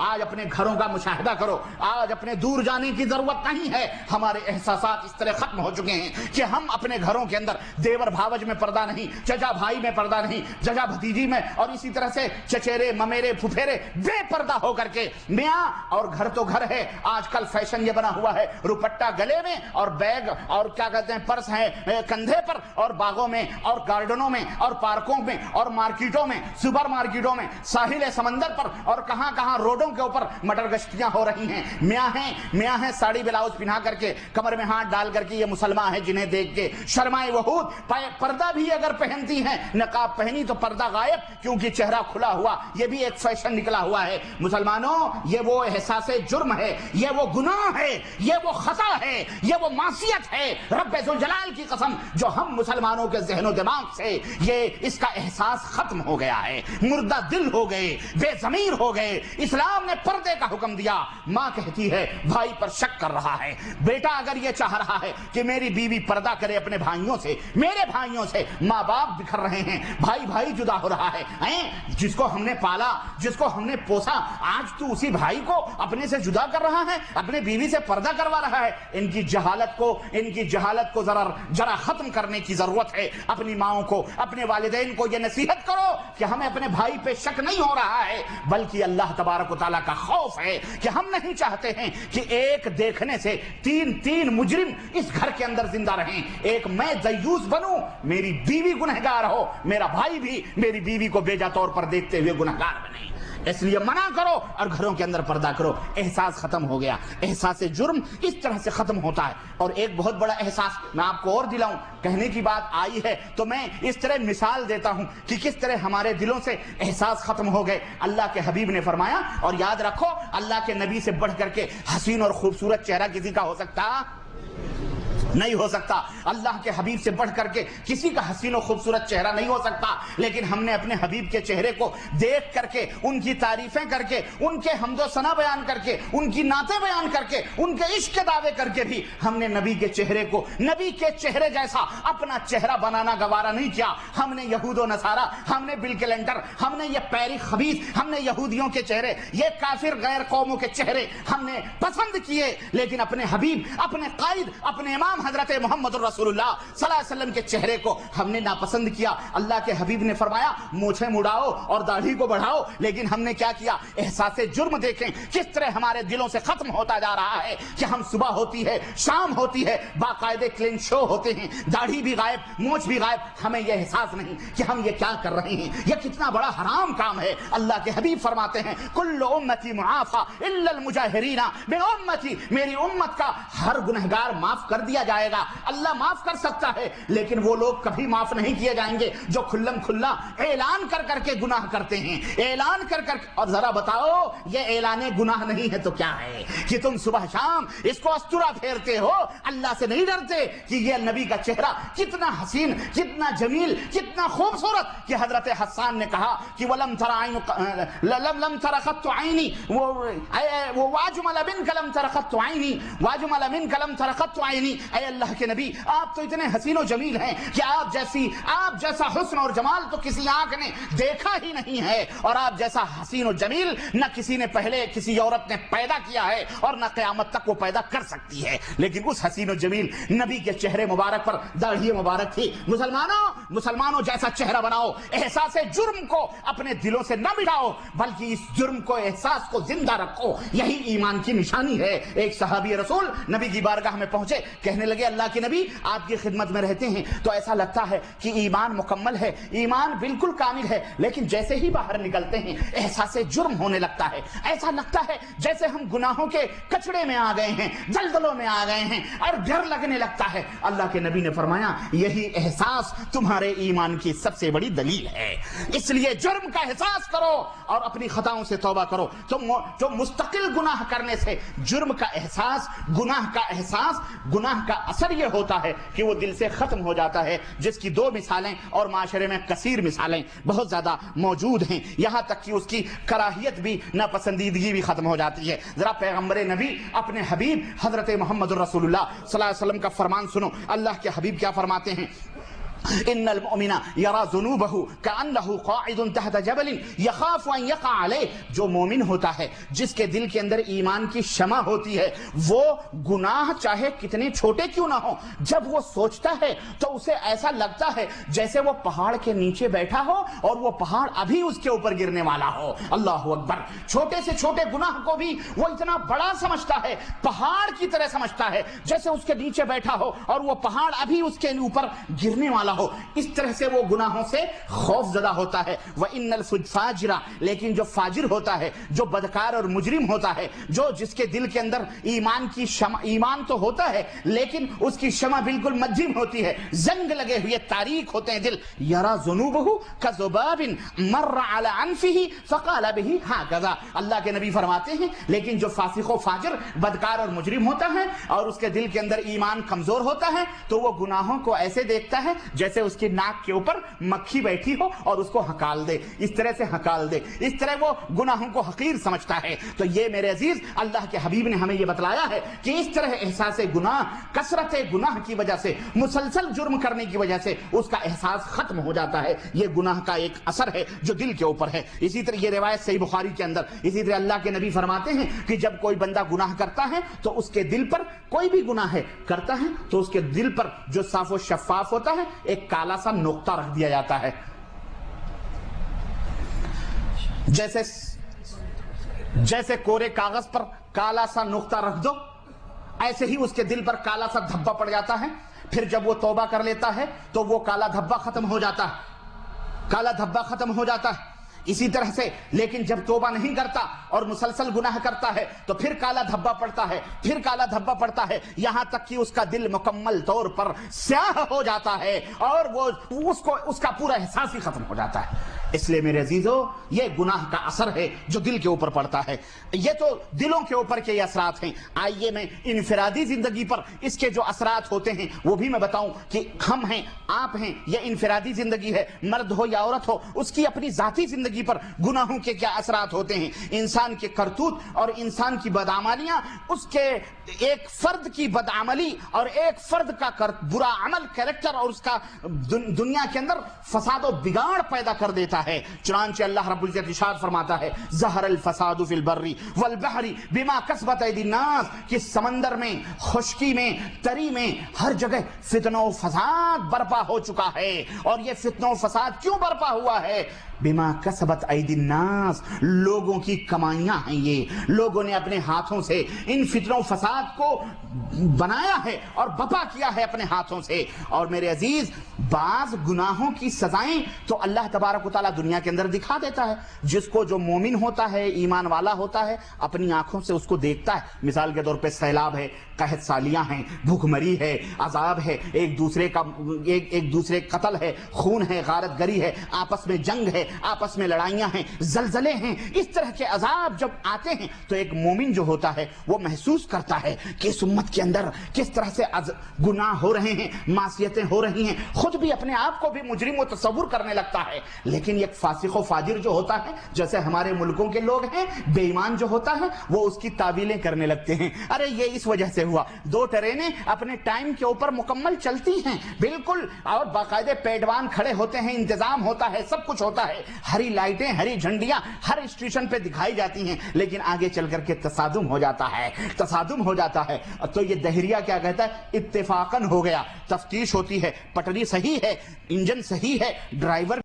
آج اپنے گھروں کا مشاہدہ کرو، آج اپنے دور جانے کی ضرورت نہیں ہے، ہمارے احساسات اس طرح ختم ہو چکے ہیں کہ ہم اپنے گھروں کے اندر دیور بھاوج میں پردہ نہیں، چچا بھائی میں پردہ نہیں، چچا بھتیجی میں، اور اسی طرح سے چچیرے ممیرے پھپھیرے بے پردہ ہو کر کے میاں، اور گھر تو گھر ہے، آج کل فیشن یہ بنا ہوا ہے روپٹہ گلے میں اور بیگ اور کیا کہتے ہیں پرس ہے کندھے پر، اور باغوں میں اور گارڈنوں میں اور پارکوں میں اور مارکیٹوں میں، سپر مارکیٹوں میں، ساحل سمندر پر اور کہاں کہاں روڈوں کے اوپر مٹر گشتیاں ہو رہی ہیں۔ میاں ہیں ساڑی بلاؤز پہنا کر کے، کمر میں ہاتھ ڈال کر کے، یہ مسلمان ہیں جنہیں دیکھ کے شرمائے وہود، پردہ بھی اگر پہنتی ہیں، نقاب پہنی تو پردہ غائب کیونکہ چہرہ کھلا ہوا، یہ بھی ایک فیشن نکلا ہوا ہے۔ مسلمانوں، یہ وہ احساس جرم ہے، یہ وہ گناہ ہے، یہ وہ خطا ہے، یہ وہ معصیت ہے، رب ذوالجلال کی قسم، جو ہم مسلمانوں کے ذہن و دماغ سے یہ اس کا احساس ختم ہو گیا ہے، مردہ دل ہو گئے، بے ضمیر ہو گئے۔ اسلام نے پردے کا حکم دیا، ماں کہتی ہے بھائی پر شک کر رہا ہے، بیٹا اگر یہ چاہ رہا ہے کہ میری بیوی پردہ کرے اپنے بھائیوں سے، میرے بھائیوں سے، ماں باپ بکھر رہے ہیں، بھائی جدا ہو رہا ہے، جس کو ہم نے پالا، جس کو ہم نے پوسا، آج تو اسی بھائی کو اپنے سے جدا کر رہا ہے، اپنے بیوی سے پردہ کروا رہا ہے۔ ان کی جہالت کو ذرا ختم کرنے کی ضرورت ہے۔ اپنی ماؤں کو، اپنے والدین کو یہ نصیحت کرو کہ ہمیں اپنے بھائی پہ شک نہیں ہو رہا ہے، بلکہ اللہ تبارک و تعالیٰ کا خوف ہے کہ ہم نہیں چاہتے ہیں کہ ایک دیکھنے سے تین مجرم اس گھر کے اندر زندہ رہیں، ایک میں دیوس بنوں، میری بیوی گنہگار ہو، میرا بھائی بھی میری بیوی کو بیجا طور پر دیکھتے ہوئے گنہگار بنے۔ اس لیے منع کرو اور گھروں کے اندر پردہ کرو۔ احساس ختم ہو گیا، احساس جرم اس طرح سے ختم ہوتا ہے۔ اور ایک بہت بڑا احساس میں آپ کو اور دلاؤں، کہنے کی بات آئی ہے تو میں اس طرح مثال دیتا ہوں کہ کس طرح ہمارے دلوں سے احساس ختم ہو گئے۔ اللہ کے حبیب نے فرمایا، اور یاد رکھو اللہ کے نبی سے بڑھ کر کے حسین اور خوبصورت چہرہ کسی کا ہو سکتا نہیں ہو سکتا، اللہ کے حبیب سے بڑھ کر کے کسی کا حسین و خوبصورت چہرہ نہیں ہو سکتا، لیکن ہم نے اپنے حبیب کے چہرے کو دیکھ کر کے، ان کی تعریفیں کر کے، ان کے حمد و ثنا بیان کر کے، ان کی نعتیں بیان کر کے، ان کے عشق کے دعوے کر کے بھی ہم نے نبی کے چہرے کو نبی کے چہرے جیسا اپنا چہرہ بنانا گوارا نہیں کیا۔ ہم نے یہود و نصارہ، ہم نے بل کلنٹر، ہم نے یہ پیری خبیث، ہم نے یہودیوں کے چہرے، یہ کافر غیر قوموں کے چہرے ہم نے پسند کیے، لیکن اپنے حبیب، اپنے قائد، اپنے امام حضرت محمد الرسول اللہ صلی اللہ علیہ وسلم کے چہرے کو ہم نے ناپسند کیا۔ اللہ کے حبیب نے فرمایا مونچھیں مڑاؤ اور داڑھی کو بڑھاؤ، لیکن ہم نے کیا کیا؟ احساس جرم دیکھیں کس طرح ہمارے دلوں سے ختم ہوتا جا رہا ہے کہ ہم صبح ہوتی ہے، شام ہوتی ہے، باقاعدے کلین شو ہوتے ہیں، داڑھی بھی غائب، مونچھ بھی غائب، ہمیں یہ احساس نہیں کہ ہم یہ کیا کر رہے ہیں، یہ کتنا بڑا حرام کام ہے۔ اللہ کے حبیب فرماتے ہیں کل امتی معافی الا المجاہرین من امتی، میری امت کا ہر گنہگار معاف کر دیا جائے گا۔ اللہ معاف کر سکتا ہے، لیکن وہ لوگ کبھی معاف نہیں کیے جائیں گے جو کھلم کھلا اعلان کر کر کے گناہ کرتے ہیں، اعلان کر کر۔ اور ذرا بتاؤ یہ اعلان گناہ نہیں ہے تو کیا ہے کہ تم صبح شام اس کو استورا پھیرتے ہو؟ اللہ سے نہیں ڈرتے کہ یہ نبی کا چہرہ کتنا حسین، کتنا جمیل، کتنا خوبصورت کہ حضرت حسان نے کہا کہ وَلَمْ تَرَ خَطُّ عَيْنِي وَاجْمَلَ مِنْكَ لَمْ تَرَ خَطُّ عَيْنِي وَاجْمَلَ مِنْكَ لَمْ تَرَ خَطُّ عَيْنِي۔ اے اللہ کے نبی، آپ تو اتنے حسین و جمیل ہیں کہ آپ جیسا حسن اور جمال تو کسی آنکھ نے دیکھا ہی نہیں ہے، اور آپ جیسا حسین و جمیل نہ کسی نے پہلے کسی عورت نے پیدا کیا ہے اور نہ قیامت تک وہ پیدا کر سکتی ہے۔ لیکن اس حسین و جمیل نبی کے چہرے مبارک پر داڑھی مبارک تھی۔ مسلمانوں جیسا چہرہ بناؤ، احساس جرم کو اپنے دلوں سے نہ مٹاؤ بلکہ اس جرم کو، احساس کو زندہ رکھو، یہی ایمان کی نشانی ہے۔ ایک صحابی رسول نبی کی بارگاہ میں پہنچے، کہنے لگے اللہ کے نبی آپ کی خدمت میں رہتے ہیں تو ایسا لگتا ہے کہ ایمان مکمل ہے، ایمان بالکل کامل ہے، لیکن جیسے ہی باہر نکلتے ہیں احساس جرم ہونے لگتا ہے، ایسا لگتا ہے جیسے ہم گناہوں کے کچڑے میں آ گئے ہیں، دلدلوں میں آ گئے ہیں اور ڈر لگنے لگتا ہے۔ اللہ کے نبی نے فرمایا یہی احساس تمہارے ایمان کی سب سے بڑی دلیل ہے، اس لیے جرم کا احساس کرو اور اپنی خطاؤں سے توبہ کرو۔ تو مستقل گناہ کرنے سے جرم کا احساس، گناہ کا اثر یہ ہوتا ہے کہ وہ دل سے ختم ہو جاتا ہے، جس کی دو مثالیں اور معاشرے میں کثیر مثالیں بہت زیادہ موجود ہیں، یہاں تک کہ اس کی کراہیت بھی، ناپسندیدگی بھی ختم ہو جاتی ہے۔ ذرا پیغمبر نبی اپنے حبیب حضرت محمد الرسول اللہ صلی اللہ علیہ وسلم کا فرمان سنو، اللہ کے حبیب کیا فرماتے ہیں ان المؤمن یرا ذنوبہ کأنہ قاعد تحت جبل یخاف ان یقع علیہ، جو مومن ہوتا ہے، جس کے دل کے اندر ایمان کی شمع ہوتی ہے، وہ گناہ چاہے کتنے چھوٹے کیوں نہ ہو، جب وہ سوچتا ہے تو اسے ایسا لگتا ہے جیسے وہ پہاڑ کے نیچے بیٹھا ہو اور وہ پہاڑ ابھی اس کے اوپر گرنے والا ہو۔ اللہ اکبر! چھوٹے سے چھوٹے گناہ کو بھی وہ اتنا بڑا سمجھتا ہے، پہاڑ کی طرح سمجھتا ہے، جیسے اس کے نیچے بیٹھا ہو اور وہ پہاڑ ابھی اس کے اوپر گرنے والا ہو۔ اس طرح سے وہ گناہوں سے خوف زدہ ہوتا ہے۔ وَإِنَّ الْفَاجِرَ، لیکن جو فاجر ہوتا ہے، جو بدکار اور مجرم ہوتا ہے، جو جس کے دل کے اندر ایمان کی شمع، ایمان تو ہوتا ہے لیکن اس کی شمع بالکل مدھم ہوتی ہے، زنگ لگے ہوئے تاریک ہوتے ہیں دل، یرا ذنوبہ کذباب مر علی انفہ فقال بہ ہکذا، اللہ کے نبی فرماتے ہیں لیکن جو فاسق و فاجر، بدکار اور مجرم ہوتا ہے اور اس کے دل کے اندر ایمان کمزور ہوتا ہے تو وہ گناہوں کو ایسے دیکھتا ہے جیسے اس کی ناک کے اوپر مکھی بیٹھی ہو اور اس کو ہکال دے، اس طرح سے ہکال دے، اس طرح وہ گناہوں کو حقیر سمجھتا ہے۔ تو یہ میرے عزیز اللہ کے حبیب نے ہمیں یہ بتلایا ہے کہ اس طرح احساس گناہ، کثرت گناہ کی وجہ سے، مسلسل جرم کرنے کی وجہ سے اس کا احساس ختم ہو جاتا ہے۔ یہ گناہ کا ایک اثر ہے جو دل کے اوپر ہے۔ اسی طرح یہ روایت صحیح بخاری کے اندر، اسی طرح اللہ کے نبی فرماتے ہیں کہ جب کوئی بندہ گناہ کرتا ہے تو اس کے دل پر، کوئی بھی گناہ ہے کرتا ہے تو اس کے دل پر جو صاف و شفاف ہوتا ہے ایک کالا سا نقطہ رکھ دیا جاتا ہے، جیسے کورے کاغذ پر کالا سا نقطہ رکھ دو، ایسے ہی اس کے دل پر کالا سا دھبا پڑ جاتا ہے۔ پھر جب وہ توبہ کر لیتا ہے تو وہ کالا دھبا ختم ہو جاتا ہے، کالا دھبا ختم ہو جاتا ہے۔ اسی طرح سے لیکن جب توبہ نہیں کرتا اور مسلسل گناہ کرتا ہے تو پھر کالا دھبا پڑتا ہے، پھر کالا دھبا پڑتا ہے، یہاں تک کہ اس کا دل مکمل طور پر سیاہ ہو جاتا ہے اور وہ اس کا پورا احساس ہی ختم ہو جاتا ہے۔ اس لیے میرے عزیزو، یہ گناہ کا اثر ہے جو دل کے اوپر پڑتا ہے۔ یہ تو دلوں کے اوپر کے اثرات ہیں۔ آئیے میں انفرادی زندگی پر اس کے جو اثرات ہوتے ہیں وہ بھی میں بتاؤں کہ ہم ہیں، آپ ہیں، یہ انفرادی زندگی ہے، مرد ہو یا عورت ہو، اس کی اپنی ذاتی زندگی پر گناہوں کے کیا اثرات ہوتے ہیں۔ انسان کے کرتوت اور انسان کی بدعملیاں، اس کے ایک فرد کی بدعملی اور ایک فرد کا برا عمل، کریکٹر، اور اس کا دنیا کے اندر فساد و بگاڑ پیدا کر دیتا ہے۔ چنانچہ اللہ رب العزت ارشاد فرماتا ہے ظہر الفساد فی البر والبحر بما کسبت ایدی الناس، کہ سمندر میں، خشکی میں، تری میں، ہر جگہ فتنہ و فساد برپا ہو چکا ہے۔ اور یہ فتنہ و فساد کیوں برپا ہوا ہے؟ بما کسبت ایدی الناس، لوگوں کی کمائیاں ہیں، یہ لوگوں نے اپنے ہاتھوں سے ان فتنوں و فساد کو بنایا ہے اور بپا کیا ہے اپنے ہاتھوں سے۔ اور میرے عزیز، بعض گناہوں کی سزائیں تو اللہ تبارک و تعالیٰ دنیا کے اندر دکھا دیتا ہے، جس کو جو مومن ہوتا ہے، ایمان والا ہوتا ہے، اپنی آنکھوں سے اس کو دیکھتا ہے۔ مثال کے طور پہ سیلاب ہے، قحط سالیاں ہیں، بھوک مری ہے، عذاب ہے، ایک دوسرے قتل ہے، خون ہے، غارت گری ہے، آپس میں جنگ ہے، آپس میں لڑائیاں ہیں، زلزلے ہیں۔ اس طرح کے عذاب جب آتے ہیں تو ایک مومن جو ہوتا ہے وہ محسوس کرتا ہے کہ اس امت کے اندر کس طرح سے گناہ ہو رہے ہیں، معصیتیں ہو رہی ہیں، خود بھی اپنے آپ کو بھی مجرم و تصور کرنے لگتا ہے۔ لیکن ایک فاسق و فاجر جو ہوتا ہے، جیسے ہمارے ملکوں کے لوگ ہیں، بے ایمان جو ہوتا ہے، وہ اس کی تعویلیں کرنے لگتے ہیں۔ ارے یہ اس وجہ سے ہوا، 2 ٹرینیں اپنے ٹائم کے اوپر مکمل چلتی ہیں بالکل، اور باقاعدے پیڈوان کھڑے ہوتے ہیں، انتظام ہوتا ہے، سب کچھ ہوتا ہے، ہری لائٹیں، ہری جھنڈیاں ہر اسٹیشن پہ دکھائی جاتی ہیں، لیکن آگے چل کر کے تصادم ہو جاتا ہے، تو یہ دہریہ کیا کہتا ہے؟ اتفاقاً ہو گیا، تفتیش ہوتی ہے، پٹری صحیح ہے، انجن صحیح ہے، ڈرائیور